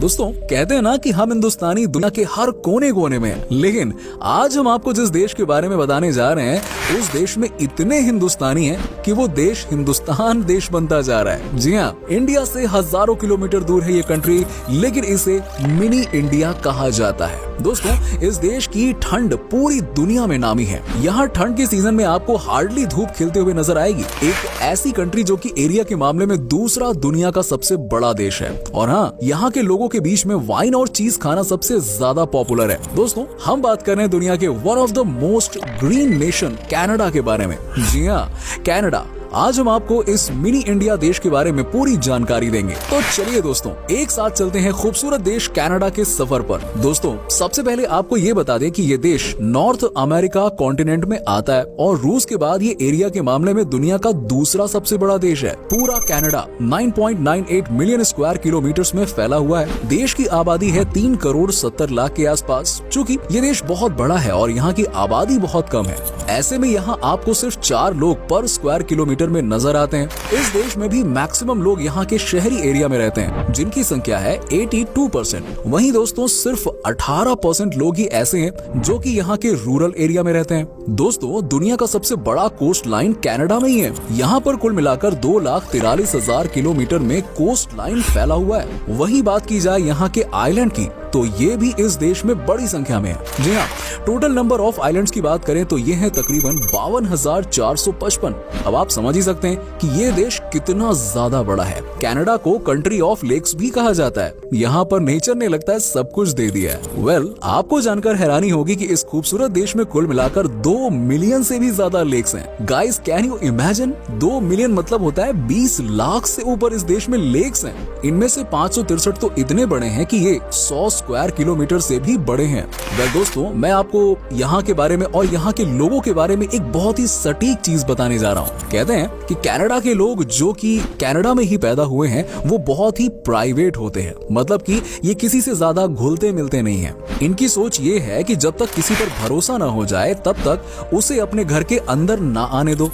दोस्तों कहते हैं ना कि हम हिंदुस्तानी दुनिया के हर कोने कोने में हैं, लेकिन आज हम आपको जिस देश के बारे में बताने जा रहे हैं उस देश में इतने हिंदुस्तानी हैं कि वो देश हिंदुस्तान देश बनता जा रहा है। जी हाँ, इंडिया से हजारों किलोमीटर दूर है ये कंट्री, लेकिन इसे मिनी इंडिया कहा जाता है। दोस्तों इस देश की ठंड पूरी दुनिया में नामी है। यहाँ ठंड के सीजन में आपको हार्डली धूप खिलते हुए नजर आएगी। एक ऐसी कंट्री जो कि एरिया के मामले में दूसरा दुनिया का सबसे बड़ा देश है। और हाँ, यहाँ के लोगों के बीच में वाइन और चीज खाना सबसे ज्यादा पॉपुलर है। दोस्तों हम बात कर रहे हैं दुनिया के one of the most green nation Canada के बारे में। जी हाँ, कनाडा। आज हम आपको इस मिनी इंडिया देश के बारे में पूरी जानकारी देंगे। तो चलिए दोस्तों एक साथ चलते हैं खूबसूरत देश कनाडा के सफर पर। दोस्तों सबसे पहले आपको ये बता दें कि ये देश नॉर्थ अमेरिका कॉन्टिनेंट में आता है और रूस के बाद ये एरिया के मामले में दुनिया का दूसरा सबसे बड़ा देश है। पूरा कनाडा 9.98 मिलियन स्क्वायर किलोमीटर में फैला हुआ है। देश की आबादी है 3 करोड़ 70 लाख के आसपास। चूँकि ये देश बहुत बड़ा है और यहाँ की आबादी बहुत कम है, ऐसे में यहाँ आपको सिर्फ 4 लोग पर स्क्वायर किलोमीटर में नजर आते हैं। इस देश में भी मैक्सिमम लोग यहाँ के शहरी एरिया में रहते हैं, जिनकी संख्या है 82%। वहीं दोस्तों सिर्फ 18% लोग ही ऐसे हैं जो कि यहाँ के रूरल एरिया में रहते हैं। दोस्तों दुनिया का सबसे बड़ा कोस्ट लाइन कनाडा में ही है। यहाँ पर कुल मिलाकर 2,43,000 किलोमीटर में कोस्ट लाइन फैला हुआ है। वही बात की जाए यहाँ के आइलैंड की तो ये भी इस देश में बड़ी संख्या में है। जी हाँ, टोटल नंबर ऑफ आइलैंड्स की बात करें तो ये है तकरीबन 52,455। अब आप समझ ही सकते हैं कि ये देश कितना ज्यादा बड़ा है। कनाडा को कंट्री ऑफ लेक्स भी कहा जाता है। यहाँ पर नेचर ने लगता है सब कुछ दे दिया है। वेल, आपको जानकर हैरानी होगी कि इस खूबसूरत देश में कुल मिलाकर 2 मिलियन से भी ज्यादा लेक्स हैं। Guys can you imagine, 2 million मतलब होता है 20 लाख से ऊपर इस देश में लेक्स हैं। इनमें से 563 तो इतने बड़े हैं कि ये 100 स्क्वायर किलोमीटर से भी बड़े हैं। वेल दोस्तों मैं आपको यहाँ के बारे में और यहाँ के लोगों के बारे में एक बहुत ही सटीक चीज बताने जा रहा हूँ। कहते हैं कि कनाडा के लोग जो कि कनाडा में ही पैदा हुए हैं वो बहुत ही प्राइवेट होते हैं, मतलब कि ये किसी से ज्यादा घुलते मिलते नहीं हैं। इनकी सोच ये है कि जब तक किसी पर भरोसा ना हो जाए तब तक उसे अपने घर के अंदर ना आने दो।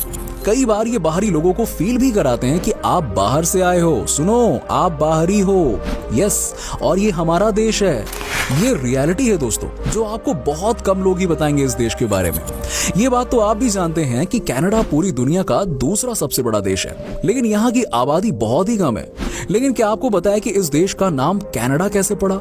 कई बार ये बाहरी लोगों को फील भी कराते हैं कि आप बाहर से आए हो, सुनो आप बाहरी हो, यस, और ये हमारा देश है। ये रियलिटी है दोस्तों, जो आपको बहुत कम लोग ही बताएंगे इस देश के बारे में। ये बात तो आप भी जानते हैं कि कनाडा पूरी दुनिया का दूसरा सबसे बड़ा देश है, लेकिन यहाँ की आबादी बहुत ही कम है। लेकिन क्या आपको पता है कि इस देश का नाम कनाडा कैसे पड़ा?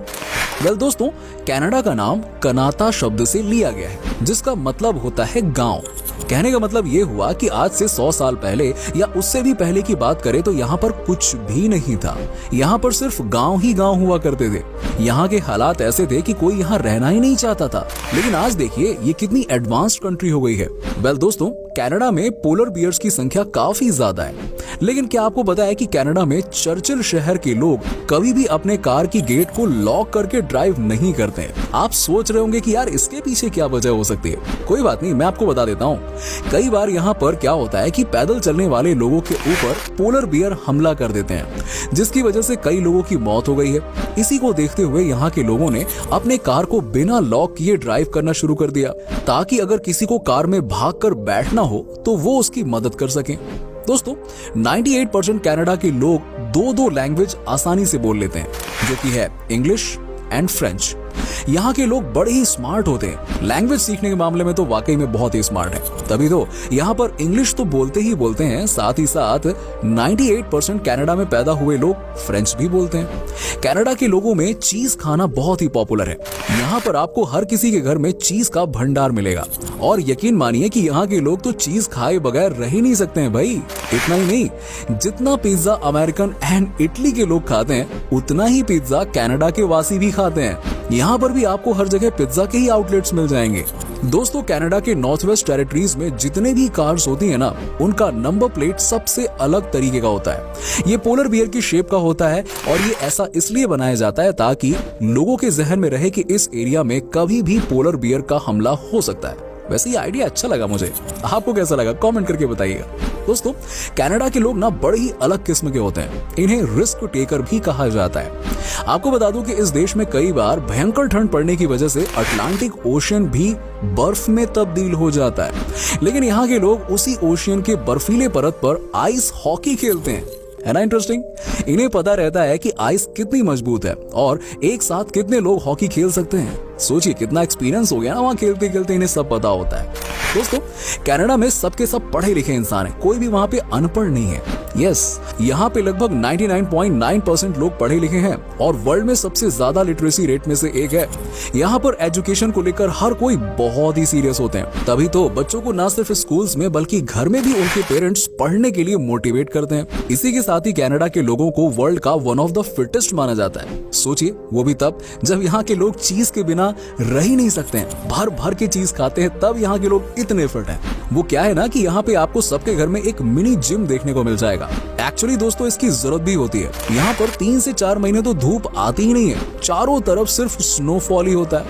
वेल दोस्तों, कनाडा का नाम कनाता शब्द से लिया गया है, जिसका मतलब होता है गांव। कहने का मतलब ये हुआ कि आज से 100 साल पहले या उससे भी पहले की बात करें तो यहाँ पर कुछ भी नहीं था। यहाँ पर सिर्फ गांव ही गांव हुआ करते थे। यहाँ के हालात ऐसे थे कि कोई यहाँ रहना ही नहीं चाहता था। लेकिन आज देखिए ये कितनी एडवांस्ड कंट्री हो गई है। वेल दोस्तों, कनाडा में पोलर बियर्स की संख्या काफी ज्यादा है। लेकिन क्या आपको पता है कि कनाडा में चर्चिल शहर के लोग कभी भी अपने कार की गेट को लॉक करके ड्राइव नहीं करते हैं? आप सोच रहे होंगे कि यार इसके पीछे क्या वजह हो सकती है। कोई बात नहीं, मैं आपको बता देता हूँ। कई बार यहाँ पर क्या होता है कि पैदल चलने वाले लोगों के ऊपर पोलर बियर हमला कर देते हैं, जिसकी वजह से कई लोगों की मौत हो गई है। इसी को देखते हुए यहाँ के लोगों ने अपने कार को बिना लॉक किए ड्राइव करना शुरू कर दिया, ताकि अगर किसी को कार में भाग कर बैठना हो तो वो उसकी मदद कर सके। दोस्तों 98% कनाडा के लोग 2 लैंग्वेज आसानी से बोल लेते हैं, जो कि है इंग्लिश एंड फ्रेंच। यहाँ के लोग बड़े ही स्मार्ट होते हैं। लैंग्वेज सीखने के मामले में तो वाकई में बहुत ही स्मार्ट है। तभी तो यहाँ पर इंग्लिश तो बोलते ही बोलते हैं, साथ ही साथ 98% कनाडा में पैदा हुए लोग फ्रेंच भी बोलते हैं। कनाडा के लोगों में चीज खाना बहुत ही पॉपुलर है। यहाँ पर आपको हर किसी के घर में चीज का भंडार मिलेगा। और यकीन मानिए कि यहाँ के लोग तो चीज खाए बगैर रह ही नहीं सकते हैं भाई। इतना ही नहीं, जितना पिज्जा अमेरिकन एंड इटली के लोग खाते हैं उतना ही पिज्जा कनाडा के वासी भी खाते हैं। यहाँ पर भी आपको हर जगह पिज्जा के ही आउटलेट्स मिल जाएंगे। दोस्तों कनाडा के नॉर्थ वेस्ट टेरिटरीज में जितने भी कार्स होती है ना, उनका नंबर प्लेट सबसे अलग तरीके का होता है। ये पोलर बियर की शेप का होता है और ये ऐसा इसलिए बनाया जाता है ताकि लोगों के जहन में रहे कि इस एरिया में कभी भी पोलर बियर का हमला हो सकता है। वैसे ये आइडिया अच्छा लगा मुझे, आपको कैसा लगा कमेंट करके बताइएगा। दोस्तों कनाडा के लोग ना बड़े ही अलग किस्म के होते हैं। इन्हें रिस्क टेकर भी कहा जाता है। आपको बता दूं कि इस देश में कई बार भयंकर ठंड पड़ने की वजह से अटलांटिक ओशन भी बर्फ में तब्दील हो जाता है, लेकिन यहाँ के लोग उसी ओशियन के बर्फीले परत पर आइस हॉकी खेलते हैं। है ना इंटरेस्टिंग। इन्हें पता रहता है कि आइस कितनी मजबूत है और एक साथ कितने लोग हॉकी खेल सकते हैं। सोचिए कितना एक्सपीरियंस हो गया ना, वहां खेलते खेलते इन्हें सब पता होता है। दोस्तों, कनाडा में सबके सब पढ़े लिखे इंसान हैं, कोई भी वहां पे अनपढ़ नहीं है। यस, यहाँ पे लगभग 99.9% लोग पढ़े लिखे हैं और वर्ल्ड में सबसे ज्यादा लिटरेसी रेट में से एक है। यहाँ पर एजुकेशन को लेकर हर कोई बहुत ही सीरियस होते हैं, तभी तो बच्चों को ना सिर्फ स्कूल्स में बल्कि घर में भी उनके पेरेंट्स पढ़ने के लिए मोटिवेट करते हैं। इसी के साथ ही कनाडा के लोगों को वर्ल्ड का वन ऑफ द फिटेस्ट माना जाता है। सोचिए, वो भी तब जब यहाँ के लोग चीज के बिना रह ही नहीं सकते हैं, भर भर के चीज खाते हैं, तब यहाँ के लोग इतने फिट हैं। वो क्या है ना कि यहाँ पे आपको सबके घर में एक मिनी जिम देखने को मिल जाएगा। एक्चुअली दोस्तों, इसकी जरूरत भी होती है। यहाँ पर 3 से 4 महीने तो धूप आती ही नहीं है, चारों तरफ सिर्फ स्नोफॉल ही होता है।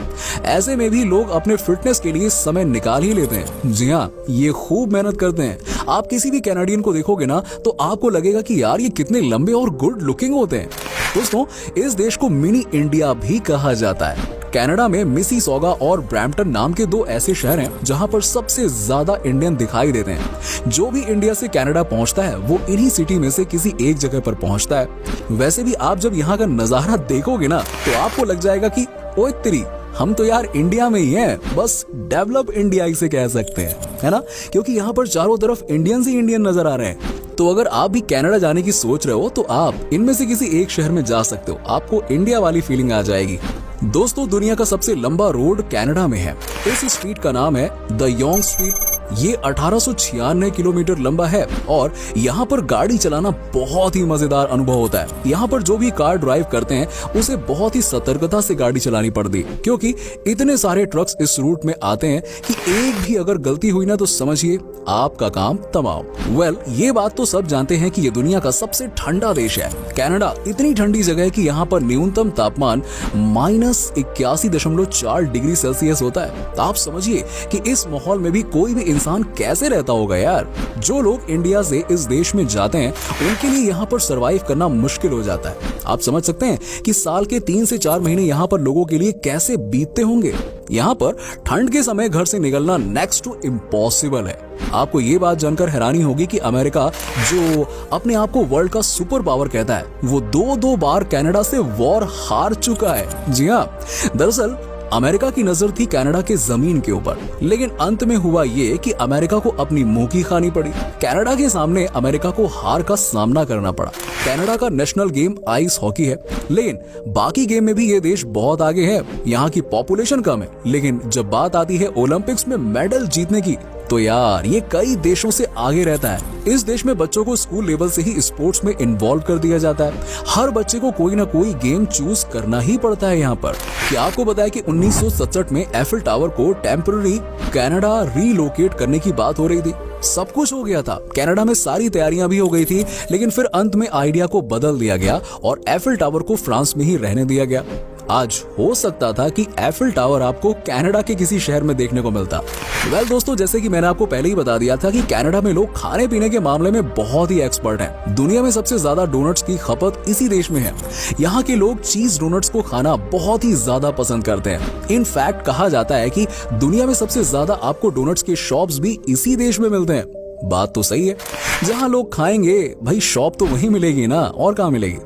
ऐसे में भी लोग अपने फिटनेस के लिए समय निकाल ही लेते हैं। जी हाँ, ये खूब मेहनत करते हैं। आप किसी भी कैनेडियन को देखोगे ना तो आपको लगेगा कि यार ये कितने लंबे और गुड लुकिंग होते हैं। दोस्तों, इस देश को मिनी इंडिया भी कहा जाता है। कनाडा में मिसिसॉगा और ब्रैम्पटन नाम के 2 ऐसे शहर हैं जहां पर सबसे ज्यादा इंडियन दिखाई देते हैं। जो भी इंडिया से कनाडा पहुंचता है वो इन्हीं सिटी में से किसी एक जगह पर पहुंचता है। वैसे भी आप जब यहाँ का नजारा देखोगे ना तो आपको लग जाएगा कि ओए तेरी, हम तो यार इंडिया में ही हैं, बस डेवलप इंडिया इसे कह सकते हैं, है ना, क्योंकि यहाँ पर चारों तरफ इंडियंस ही इंडियन नजर आ रहे हैं। तो अगर आप भी कनाडा जाने की सोच रहे हो तो आप इनमें से किसी एक शहर में जा सकते हो, आपको इंडिया वाली फीलिंग आ जाएगी। दोस्तों, दुनिया का सबसे लंबा रोड कनाडा में है। इस स्ट्रीट का नाम है द योंग स्ट्रीट। ये 1896 किलोमीटर लंबा है और यहाँ पर गाड़ी चलाना बहुत ही मजेदार अनुभव होता है। यहाँ पर जो भी कार ड्राइव करते हैं उसे बहुत ही सतर्कता से गाड़ी चलानी पड़ती है, क्योंकि इतने सारे ट्रक्स इस रूट में आते हैं कि एक भी अगर गलती हुई ना तो समझिए आपका काम तमाम। वेल, ये बात तो सब जानते हैं कि ये दुनिया का सबसे ठंडा देश है। कनाडा इतनी ठंडी जगह है कि यहाँ पर न्यूनतम तापमान -81.4 डिग्री सेल्सियस होता है। आप समझिए कि इस माहौल में भी कोई भी इंसान कैसे रहता होगा यार। जो लोग इंडिया से इस देश में जाते हैं उनके लिए यहाँ पर सरवाइव करना मुश्किल हो जाता है। आप समझ सकते हैं कि साल के 3 से 4 महीने यहाँ पर लोगों के लिए कैसे बीतते होंगे। यहाँ पर ठंड के समय घर से निकलना नेक्स्ट टू इम्पॉसिबल है। आपको ये बात जानकर हैरानी होगी कि अमेरिका, जो अपने आप को वर्ल्ड का सुपर पावर कहता है, वो 2 बार कनाडा से वॉर हार चुका है। जी हाँ, दरअसल अमेरिका की नजर थी कनाडा के जमीन के ऊपर, लेकिन अंत में हुआ ये कि अमेरिका को अपनी मुंह की खानी पड़ी। कनाडा के सामने अमेरिका को हार का सामना करना पड़ा। कनाडा का नेशनल गेम आइस हॉकी है, लेकिन बाकी गेम में भी ये देश बहुत आगे है। यहाँ की पॉपुलेशन कम है, लेकिन जब बात आती है ओलंपिक्स में मेडल जीतने की तो यार ये कई देशों से आगे रहता है। इस देश में बच्चों को स्कूल लेवल से ही स्पोर्ट्स में इन्वॉल्व कर दिया जाता है। हर बच्चे को कोई ना कोई गेम चूज करना ही पड़ता है। यहाँ पर क्या आपको बताया कि 1967 में एफिल टावर को टेम्पररी कनाडा रीलोकेट करने की बात हो रही थी। सब कुछ हो गया था, कनाडा में सारी तैयारियां भी हो गई थी, लेकिन फिर अंत में आइडिया को बदल दिया गया और एफिल टावर को फ्रांस में ही रहने दिया गया। आज हो सकता था कि एफिल टावर आपको कनाडा के किसी शहर में देखने को मिलता। वेल दोस्तों, जैसे कि मैंने आपको पहले ही बता दिया था कि कनाडा में लोग खाने पीने के मामले में बहुत ही एक्सपर्ट हैं। दुनिया में सबसे ज्यादा डोनट्स की खपत इसी देश में है। यहाँ के लोग चीज डोनट्स को खाना बहुत ही ज्यादा पसंद करते हैं। इनफैक्ट कहा जाता है कि दुनिया में सबसे ज्यादा आपको डोनट्स के शॉप्स भी इसी देश में मिलते हैं। बात तो सही है, जहाँ लोग खाएंगे भाई शॉप तो वहीं मिलेगी ना, और कहाँ मिलेगी।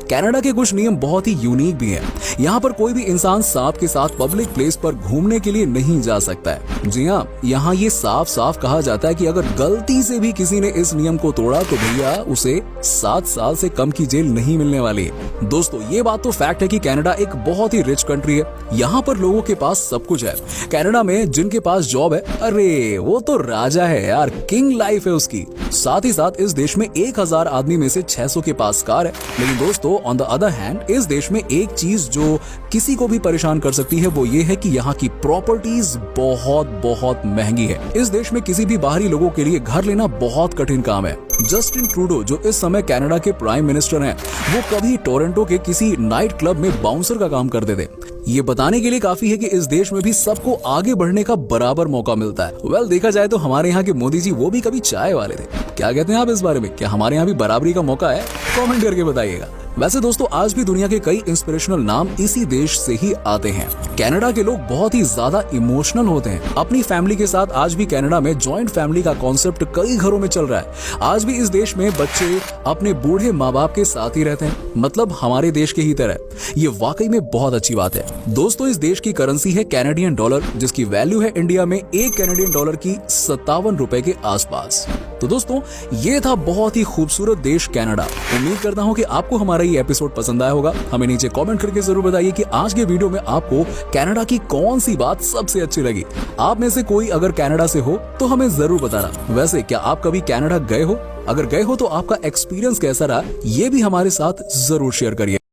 कनाडा के कुछ नियम बहुत ही यूनिक भी हैं। यहाँ पर कोई भी इंसान सांप के साथ पब्लिक प्लेस पर घूमने के लिए नहीं जा सकता है। जी हाँ, यहाँ ये साफ साफ कहा जाता है कि अगर गलती से भी किसी ने इस नियम को तोड़ा तो भैया उसे 7 साल से कम की जेल नहीं मिलने वाली है। दोस्तों, ये बात तो फैक्ट है कि कनाडा एक बहुत ही रिच कंट्री है। यहाँ पर लोगों के पास सब कुछ है। कनाडा में जिनके पास जॉब है, अरे वो तो राजा है यार, किंग लाइफ है उसकी। साथ ही साथ इस देश में 1000 आदमी में से 600 के पास कार है। लेकिन दोस्तों, ऑन द अदर हैंड, इस देश में एक चीज जो किसी को भी परेशान कर सकती है वो ये है कि यहाँ की प्रॉपर्टीज बहुत महंगी है। इस देश में किसी भी बाहरी लोगों के लिए घर लेना बहुत कठिन काम है। जस्टिन ट्रूडो, जो इस समय कनाडा के प्राइम मिनिस्टर हैं, वो कभी टोरंटो के किसी नाइट क्लब में बाउंसर का काम करते थे। ये बताने के लिए काफी है कि इस देश में भी सबको आगे बढ़ने का बराबर मौका मिलता है। वेल, देखा जाए तो हमारे यहाँ के मोदी जी वो भी कभी चाय वाले थे। क्या कहते हैं आप इस बारे में? क्या हमारे यहाँ भी बराबरी का मौका है? कमेंट करके बताइएगा। वैसे दोस्तों आज भी दुनिया के कई इंस्पिरेशनल नाम इसी देश से ही आते हैं। कनाडा के लोग बहुत ही ज्यादा इमोशनल होते हैं। अपनी फैमिली के साथ आज भी कनाडा में जॉइंट फैमिली का कॉन्सेप्ट कई घरों में चल रहा है। आज भी इस देश में बच्चे अपने बूढ़े माँ बाप के साथ ही रहते हैं, मतलब हमारे देश के ही तरह। ये वाकई में बहुत अच्छी बात है। दोस्तों इस देश की करेंसी है कैनेडियन डॉलर, जिसकी वैल्यू है इंडिया में 1 कैनेडियन डॉलर की 57 रुपए के आसपास। तो दोस्तों ये था बहुत ही खूबसूरत देश कनाडा। उम्मीद करता हूँ कि आपको हमारा ये एपिसोड पसंद आया होगा। हमें नीचे कमेंट करके जरूर बताइए कि आज के वीडियो में आपको कनाडा की कौन सी बात सबसे अच्छी लगी। आप में से कोई अगर कनाडा से हो तो हमें जरूर बताना। वैसे क्या आप कभी कनाडा गए हो? अगर गए हो तो आपका एक्सपीरियंस कैसा रहा, ये भी हमारे साथ जरूर शेयर करिए।